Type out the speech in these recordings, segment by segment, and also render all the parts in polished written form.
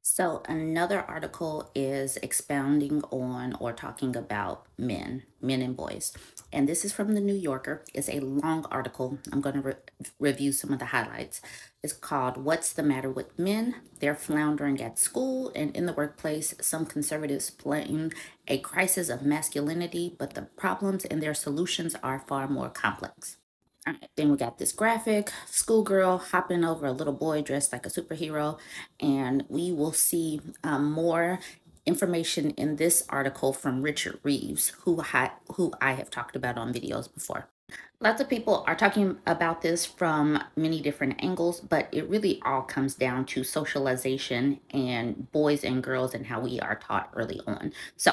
So another article is expounding on or talking about men and boys. And this is from the New Yorker. It's a long article. I'm going to review some of the highlights. It's called What's the Matter with Men? They're Floundering at School and in the Workplace. Some conservatives blame a crisis of masculinity, but the problems and their solutions are far more complex. All right, then we got this graphic schoolgirl hopping over a little boy dressed like a superhero, and we will see more information in this article from Richard Reeves, who I have talked about on videos before. Lots of people are talking about this from many different angles, but it really all comes down to socialization and boys and girls and how we are taught early on. So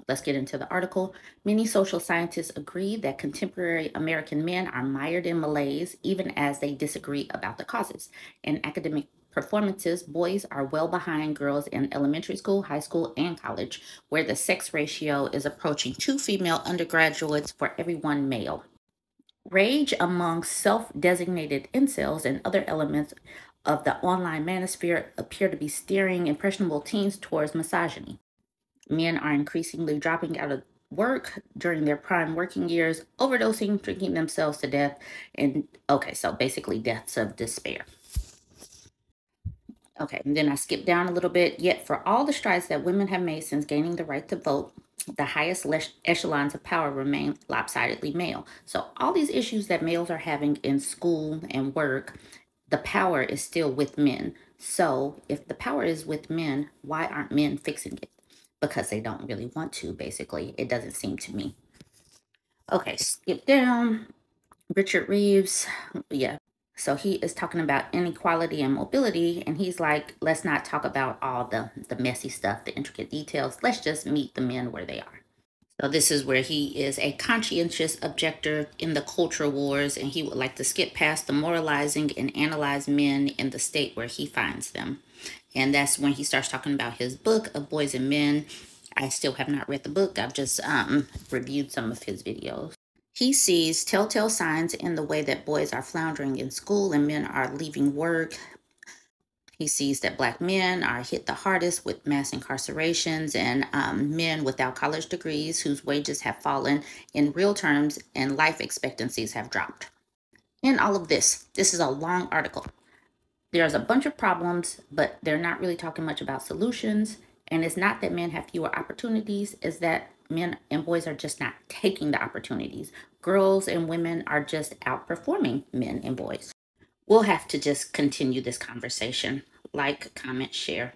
let's get into the article. Many social scientists agree that contemporary American men are mired in malaise, even as they disagree about the causes. In academic performances, boys are well behind girls in elementary school, high school, and college, where the sex ratio is approaching two female undergraduates for every one male. Rage among self designated incels and other elements of the online manosphere appear to be steering impressionable teens towards misogyny. Men are increasingly dropping out of work during their prime working years, overdosing, drinking themselves to death, and okay, so basically deaths of despair. Okay, and then I skip down a little bit. Yet, for all the strides that women have made since gaining the right to vote, the highest echelons of power remain lopsidedly male. So, all these issues that males are having in school and work, the power is still with men. So, if the power is with men, why aren't men fixing it? Because they don't really want to, basically. It doesn't seem to me. Okay, skip down. Richard Reeves, yeah. So he is talking about inequality and mobility, and he's like, let's not talk about all the messy stuff, the intricate details. Let's just meet the men where they are. So this is where he is a conscientious objector in the culture wars, and he would like to skip past the moralizing and analyze men in the state where he finds them. And that's when he starts talking about his book of Boys and Men. I still have not read the book. I've just reviewed some of his videos. He sees telltale signs in the way that boys are floundering in school and men are leaving work. He sees that Black men are hit the hardest with mass incarcerations and men without college degrees whose wages have fallen in real terms and life expectancies have dropped. In all of this, this is a long article. There's a bunch of problems, but they're not really talking much about solutions. And it's not that men have fewer opportunities, it's that men and boys are just not taking the opportunities. Girls and women are just outperforming men and boys. We'll have to just continue this conversation. Like, comment, share.